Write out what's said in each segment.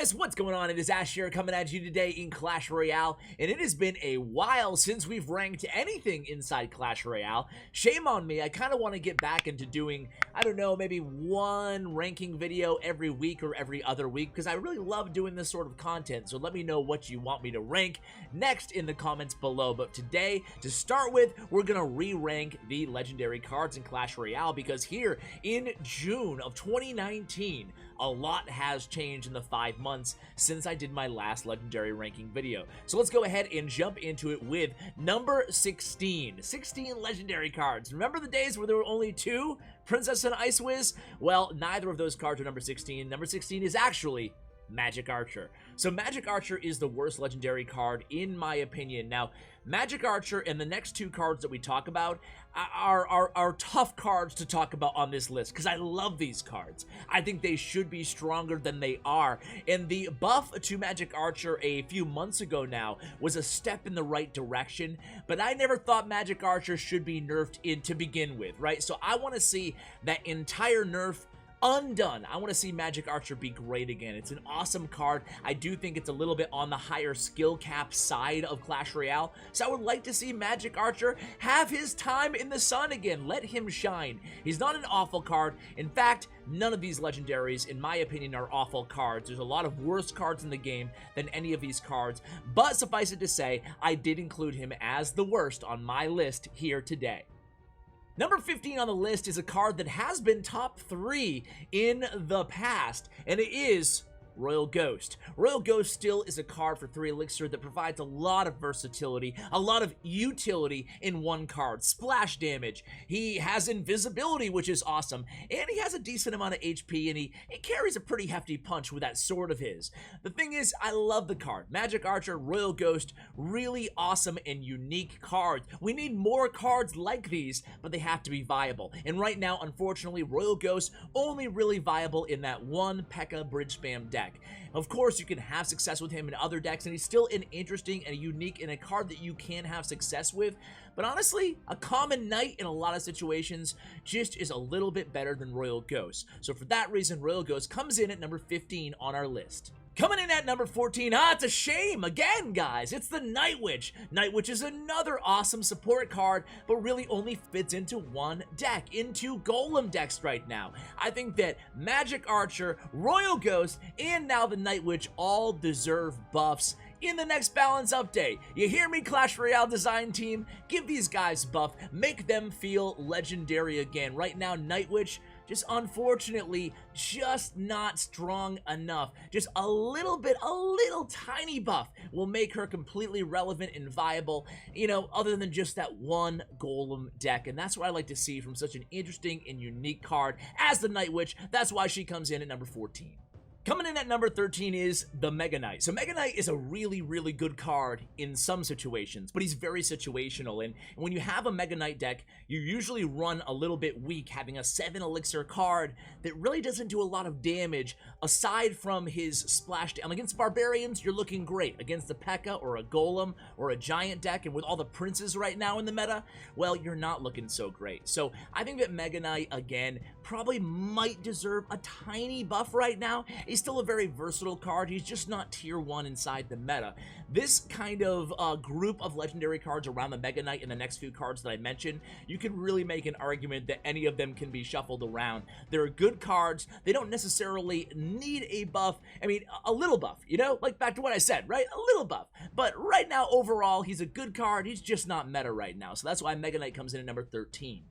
guys, what's going on? It is Ash here coming at you today in Clash Royale, and it has been a while since we've ranked anything inside Clash Royale. Shame on me, I kind of want to get back into doing, I don't know, maybe one ranking video every week or every other week, because I really love doing this sort of content, so let me know what you want me to rank next in the comments below. But today, to start with, we're going to re-rank the legendary cards in Clash Royale, because here in June of 2019, a lot has changed in the 5 months since I did my last legendary ranking video. So let's go ahead and jump into it with number 16. 16 legendary cards. Remember the days where there were only 2? Princess and Icewiz? Well, neither of those cards are number 16. Number 16 is actually Magic Archer. So Magic Archer is the worst legendary card in my opinion. Now, Magic Archer and the next 2 cards that we talk about are tough cards to talk about on this list because I love these cards. I think they should be stronger than they are. And the buff to Magic Archer a few months ago now was a step in the right direction, but I never thought Magic Archer should be nerfed in to begin with, right? So I want to see that entire nerf undone. I want to see Magic Archer be great again. It's an awesome card. I do think it's a little bit on the higher skill cap side of Clash Royale, so I would like to see Magic Archer have his time in the sun again. Let him shine. He's not an awful card. In fact, none of these legendaries, in my opinion, are awful cards. There's a lot of worse cards in the game than any of these cards, but suffice it to say, I did include him as the worst on my list here today. Number 15 on the list is a card that has been top 3 in the past, and it is Royal Ghost. Royal Ghost still is a card for 3 elixir that provides a lot of versatility, a lot of utility in one card. Splash damage. He has invisibility, which is awesome, and he has a decent amount of HP, and he carries a pretty hefty punch with that sword of his. The thing is, I love the card. Magic Archer, Royal Ghost, really awesome and unique cards. We need more cards like these, but they have to be viable. And right now, unfortunately, Royal Ghost only really viable in that one P.E.K.K.A bridge spam deck. Of course, you can have success with him in other decks, and he's still an interesting and unique and a card that you can have success with. But honestly, a common knight in a lot of situations just is a little bit better than Royal Ghost. So for that reason, Royal Ghost comes in at number 15 on our list. Coming in at number 14, it's a shame, again guys, it's the Night Witch. Night Witch is another awesome support card, but really only fits into one deck, into Golem decks right now. I think that Magic Archer, Royal Ghost, and now the Night Witch all deserve buffs in the next balance update. You hear me, Clash Royale design team? Give these guys buff, make them feel legendary again. Right now, Night Witch, just unfortunately, just not strong enough. Just a little tiny buff will make her completely relevant and viable, you know, other than just that one Golem deck. And that's what I like to see from such an interesting and unique card as the Night Witch. That's why she comes in at number 14. Coming in at number 13 is the Mega Knight. So Mega Knight is a really good card in some situations, but he's very situational. And when you have a Mega Knight deck, you usually run a little bit weak, having a 7 elixir card that really doesn't do a lot of damage aside from his splash damage. Against Barbarians, you're looking great. Against the P.E.K.K.A or a Golem or a Giant deck, and with all the Princes right now in the meta, well, you're not looking so great. So I think that Mega Knight, again, probably might deserve a tiny buff right now. He's still a very versatile card. He's just not tier 1 inside the meta. This kind of group of legendary cards around the Mega Knight and the next few cards that I mentioned, you can really make an argument that any of them can be shuffled around. They're good cards. They don't necessarily need a buff. I mean, a little buff, you know? Like back to what I said, right? A little buff. But right now, overall, he's a good card. He's just not meta right now. So that's why Mega Knight comes in at number 13.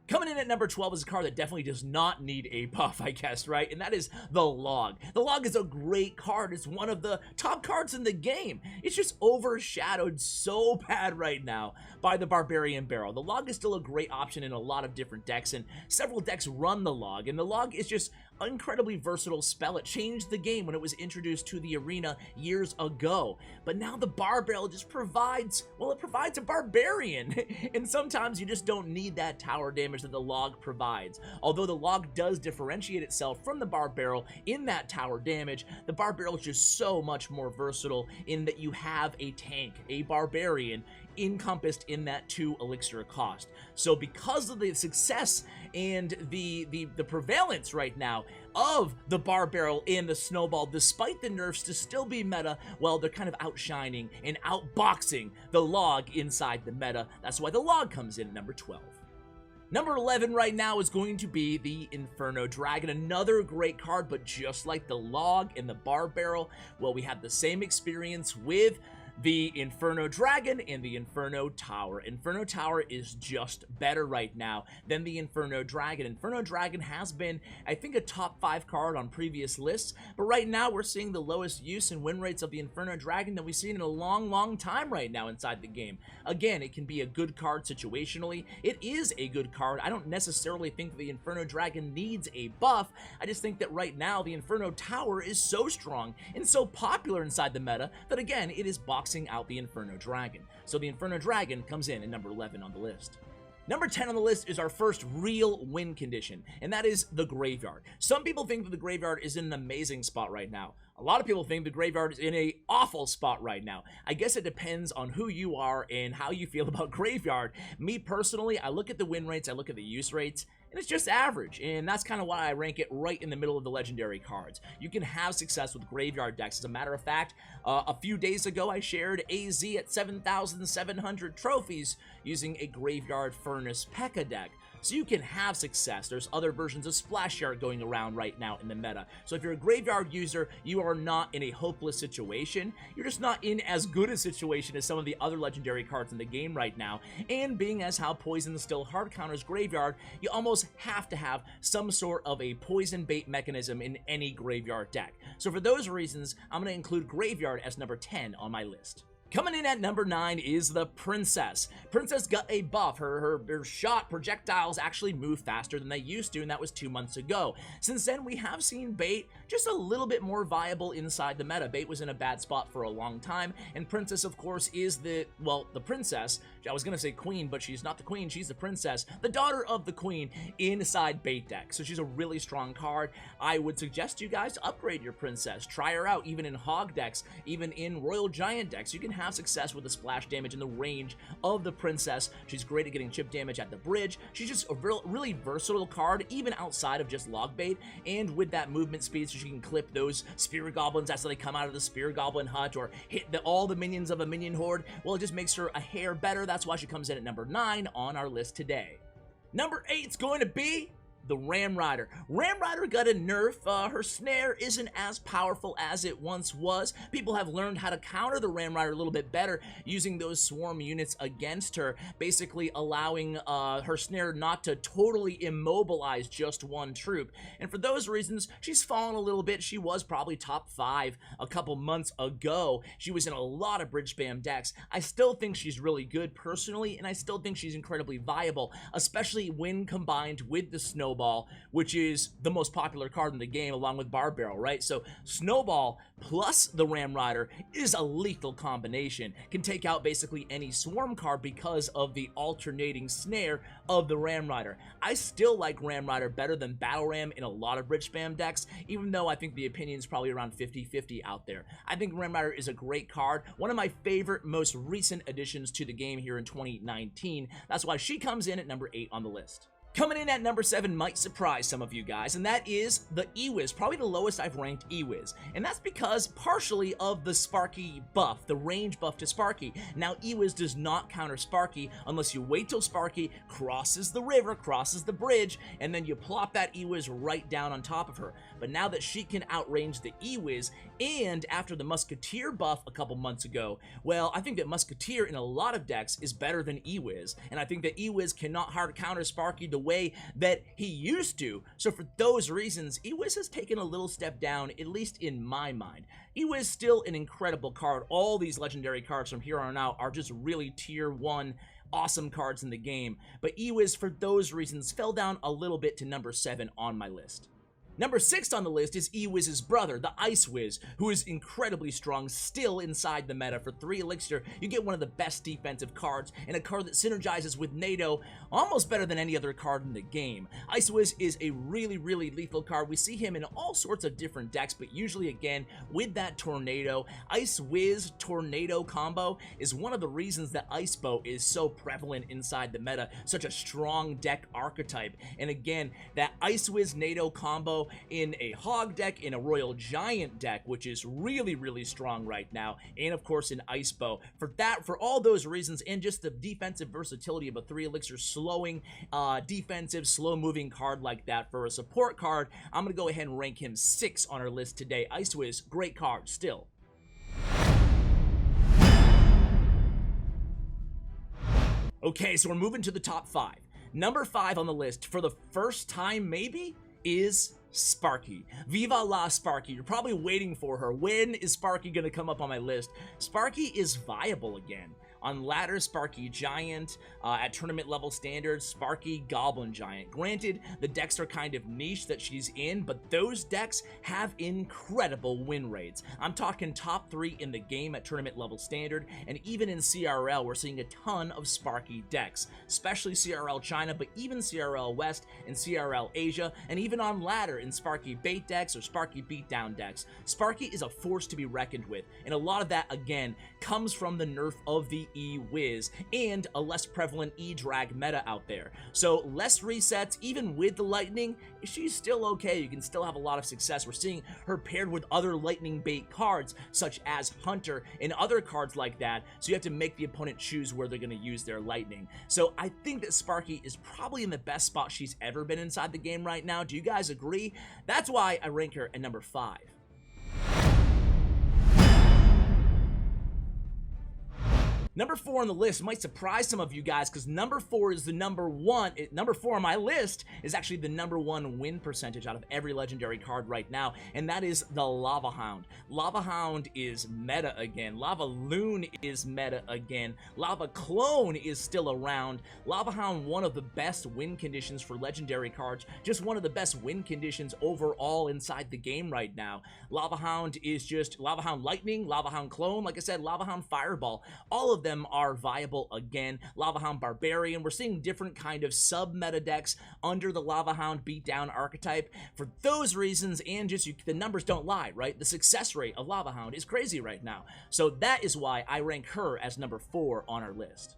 Coming in at number 12 is a card that definitely does not need a buff, I guess, right? And that is the Log. The Log is a great card. It's one of the top cards in the game. It's just overshadowed so bad right now by the Barbarian Barrel. The Log is still a great option in a lot of different decks, and several decks run the Log. And the Log is just an incredibly versatile spell. It changed the game when it was introduced to the arena years ago. But now the Bar Barrel just provides, well, it provides a Barbarian. And sometimes you just don't need that tower damage that the Log provides. Although the Log does differentiate itself from the Bar Barrel in that tower damage, the Bar Barrel is just so much more versatile in that you have a tank, a Barbarian, encompassed in that 2 elixir cost. So because of the success and the prevalence right now of the bar barrel and the snowball, despite the nerfs to still be meta, well, they're kind of outshining and outboxing the log inside the meta. That's why the log comes in at number 12. Number 11 right now is going to be the Inferno Dragon, another great card, but just like the log and the bar barrel, well, we have the same experience with the Inferno Dragon and the Inferno Tower. Inferno Tower is just better right now than the Inferno Dragon. Inferno Dragon has been, I think, a top 5 card on previous lists, but right now we're seeing the lowest use and win rates of the Inferno Dragon that we've seen in a long time right now inside the game. Again, it can be a good card situationally. It is a good card. I don't necessarily think the Inferno Dragon needs a buff. I just think that right now the Inferno Tower is so strong and so popular inside the meta that, again, it is boxing out the Inferno Dragon. So the Inferno Dragon comes in at number 11 on the list. Number 10 on the list is our first real win condition, and that is the Graveyard. Some people think that the Graveyard is in an amazing spot right now. A lot of people think the Graveyard is in an awful spot right now. I guess it depends on who you are and how you feel about Graveyard. Me personally, I look at the win rates, I look at the use rates, and it's just average, and that's kind of why I rank it right in the middle of the legendary cards. You can have success with Graveyard decks. As a matter of fact, a few days ago I shared AZ at 7,700 trophies using a Graveyard Furnace P.E.K.K.A deck. So you can have success. There's other versions of Splash Yard going around right now in the meta. So if you're a Graveyard user, you are not in a hopeless situation. You're just not in as good a situation as some of the other legendary cards in the game right now. And being as how Poison still hard counters Graveyard, you almost have to have some sort of a poison bait mechanism in any Graveyard deck. So for those reasons, I'm going to include Graveyard as number 10 on my list. Coming in at number 9 is the Princess. Princess got a buff. Her shot projectiles actually move faster than they used to, and that was 2 months ago. Since then, we have seen Bait just a little bit more viable inside the meta. Bait was in a bad spot for a long time, and Princess, of course, is the Princess. I was going to say Queen, but she's not the Queen. She's the Princess, the daughter of the Queen inside Bait deck. So she's a really strong card. I would suggest you guys to upgrade your Princess. Try her out, even in Hog decks, even in Royal Giant decks. You can have success with the splash damage and the range of the Princess. She's great at getting chip damage at the bridge. She's just a really versatile card, even outside of just log bait, and with that movement speed, so she can clip those Spear Goblins as they come out of the Spear Goblin hut, or hit all the minions of a minion horde. Well, it just makes her a hair better. That's why she comes in at number 9 on our list today. Number 8 is going to be the Ram Rider. Ram Rider got a nerf. Her snare isn't as powerful as it once was. People have learned how to counter the Ram Rider a little bit better using those swarm units against her, basically allowing her snare not to totally immobilize just one troop. And for those reasons, she's fallen a little bit. She was probably top 5 a couple months ago. She was in a lot of bridge spam decks. I still think she's really good personally, and I still think she's incredibly viable, especially when combined with the Snowball, which is the most popular card in the game along with Bar Barrel, right? So Snowball plus the Ram Rider is a lethal combination. Can take out basically any swarm card because of the alternating snare of the Ram Rider. I still like Ram Rider better than Battle Ram in a lot of bridge spam decks, even though I think the opinion is probably around 50-50 out there. I think Ram Rider is a great card, one of my favorite, most recent additions to the game here in 2019. That's why she comes in at number 8 on the list. Coming in at number 7 might surprise some of you guys, and that is the Ewiz, probably the lowest I've ranked Ewiz. And that's because partially of the Sparky buff, the range buff to Sparky. Now, Ewiz does not counter Sparky unless you wait till Sparky crosses the river, crosses the bridge, and then you plop that Ewiz right down on top of her. But now that she can outrange the Ewiz, and after the Musketeer buff a couple months ago, well, I think that Musketeer in a lot of decks is better than Ewiz, and I think that Ewiz cannot hard counter Sparky the way that he used to. So for those reasons, Ewiz has taken a little step down, at least in my mind. Ewiz still an incredible card. All these legendary cards from here on out are just really tier 1 awesome cards in the game, but Ewiz for those reasons fell down a little bit to number 7 on my list. Number 6 on the list is Ewiz's brother, the Icewiz, who is incredibly strong still inside the meta. For 3 elixir, you get one of the best defensive cards, and a card that synergizes with NATO almost better than any other card in the game. Icewiz is a really lethal card. We see him in all sorts of different decks, but usually again with that Tornado. Icewiz Tornado combo is one of the reasons that Icebow is so prevalent inside the meta, such a strong deck archetype. And again, that Icewiz NATO combo in a Hog deck, in a Royal Giant deck, which is really strong right now, and of course in Icebow. For all those reasons, and just the defensive versatility of a 3 elixir slowing, defensive, slow-moving card like that for a support card, I'm going to go ahead and rank him 6 on our list today. Icewiz, great card, still. Okay, so we're moving to the top 5. Number 5 on the list, for the first time maybe, is Sparky. Viva la Sparky. You're probably waiting for her. When is Sparky going to come up on my list? Sparky is viable again. On ladder, Sparky Giant. At tournament level standards, Sparky Goblin Giant. Granted, the decks are kind of niche that she's in, but those decks have incredible win rates. I'm talking top 3 in the game at tournament level standard, and even in CRL, we're seeing a ton of Sparky decks, especially CRL China, but even CRL West and CRL Asia, and even on ladder in Sparky bait decks or Sparky beatdown decks. Sparky is a force to be reckoned with, and a lot of that, again, comes from the nerf of the Ewiz and a less prevalent E-Drag meta out there. So less resets, even with the lightning, she's still okay. You can still have a lot of success. We're seeing her paired with other lightning bait cards such as Hunter and other cards like that, so you have to make the opponent choose where they're going to use their lightning. So I think that Sparky is probably in the best spot she's ever been inside the game right now. Do you guys agree? That's why I rank her at number 5. Number 4 on the list might surprise some of you guys, because number 4 is the number 1. Number 4 on my list is actually the number 1 win percentage out of every legendary card right now, and that is the Lava Hound. Lava Hound is meta again. Lava Loon is meta again. Lava Clone is still around. Lava Hound, one of the best win conditions for legendary cards, just one of the best win conditions overall inside the game right now. Lava Hound is just Lava Hound Lightning, Lava Hound Clone, like I said, Lava Hound Fireball. All of them are viable again. Lava Hound Barbarian. We're seeing different kind of sub-meta decks under the Lava Hound beatdown archetype. For those reasons, and just the numbers don't lie, right? The success rate of Lava Hound is crazy right now. So that is why I rank her as number 4 on our list.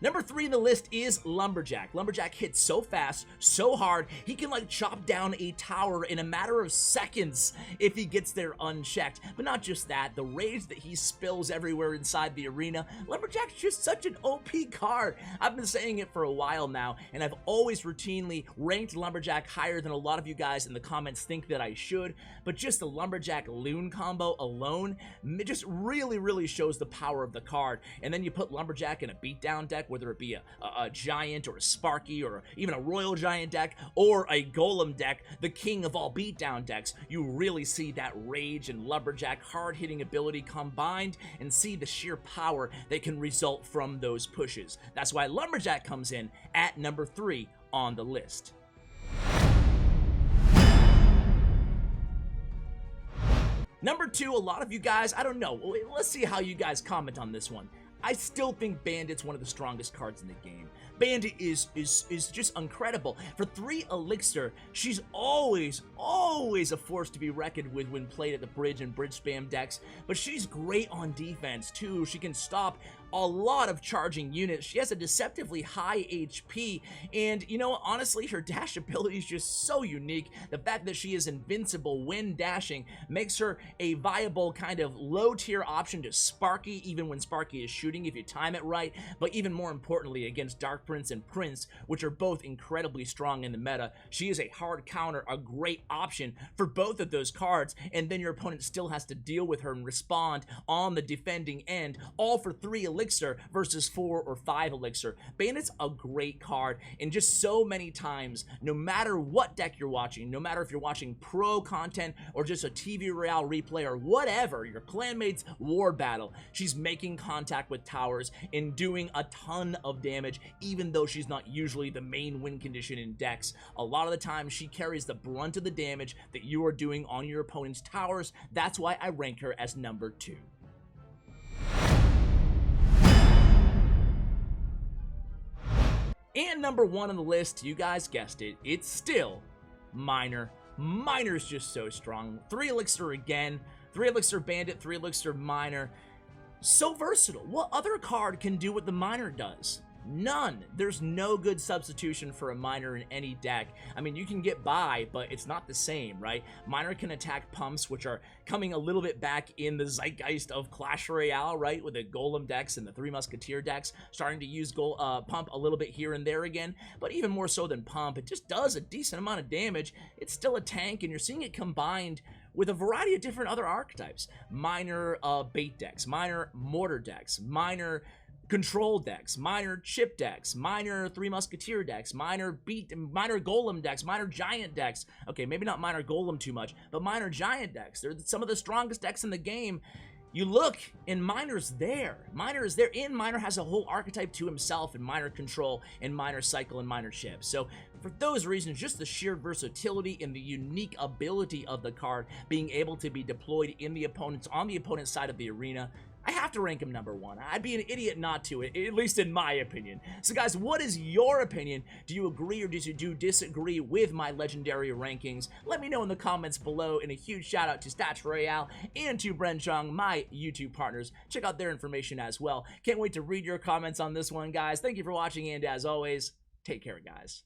Number 3 in the list is Lumberjack. Lumberjack hits so fast, so hard, he can like chop down a tower in a matter of seconds if he gets there unchecked. But not just that, the rage that he spills everywhere inside the arena. Lumberjack's just such an OP card. I've been saying it for a while now, and I've always routinely ranked Lumberjack higher than a lot of you guys in the comments think that I should. But just the Lumberjack Loon combo alone, it just really shows the power of the card. And then you put Lumberjack in a beatdown deck, whether it be a Giant or a Sparky or even a Royal Giant deck or a Golem deck, the king of all beatdown decks, you really see that rage and Lumberjack hard-hitting ability combined and see the sheer power that can result from those pushes. That's why Lumberjack comes in at number 3 on the list. Number 2, a lot of you guys, I don't know, let's see how you guys comment on this one. I still think Bandit's one of the strongest cards in the game. Bandit is just incredible. For 3 elixir, she's always a force to be reckoned with when played at the bridge and bridge spam decks, but she's great on defense too. She can stop a lot of charging units. She has a deceptively high HP, and you know, honestly, her dash ability is just so unique. The fact that she is invincible when dashing makes her a viable kind of low tier option to Sparky, even when Sparky is shooting if you time it right, but even more importantly against Dark Prince and Prince, which are both incredibly strong in the meta. She is a hard counter, a great option for both of those cards, and then your opponent still has to deal with her and respond on the defending end, all for 3 elixir elixir versus 4 or 5 elixir. Bandit's a great card, and just so many times, no matter what deck you're watching, no matter if you're watching pro content or just a TV Royale replay or whatever, your clanmate's war battle, she's making contact with towers and doing a ton of damage, even though she's not usually the main win condition in decks. A lot of the time, she carries the brunt of the damage that you are doing on your opponent's towers. That's why I rank her as number 2. And number 1 on the list, you guys guessed it, it's still Miner. Miner's just so strong. 3 elixir again, 3 elixir Bandit, 3 elixir Miner. So versatile. What other card can do what the Miner does? None. There's no good substitution for a Miner in any deck. I mean, you can get by, but it's not the same, right? Miner can attack pumps, which are coming a little bit back in the zeitgeist of Clash Royale, right? With the Golem decks and the 3 Musketeer decks starting to use pump a little bit here and there again, but even more so than pump. It just does a decent amount of damage. It's still a tank, and you're seeing it combined with a variety of different other archetypes. Miner bait decks, Miner mortar decks, Miner control decks, Miner chip decks, Miner 3 Musketeer decks, Miner Golem decks, Miner giant decks. Okay, maybe not Miner Golem too much, but Miner giant decks. They're some of the strongest decks in the game. You look, and Miner's there. Miner is there, and Miner has a whole archetype to himself in Miner control, and Miner cycle, and Miner chip. So for those reasons, just the sheer versatility and the unique ability of the card being able to be deployed in the opponent's on the opponent's side of the arena, I have to rank him number 1. I'd be an idiot not to, at least in my opinion. So guys, what is your opinion? Do you agree or do you disagree with my legendary rankings? Let me know in the comments below, and a huge shout out to Clash Royale and to Bren Chong, my YouTube partners. Check out their information as well. Can't wait to read your comments on this one, guys. Thank you for watching, and as always, take care, guys.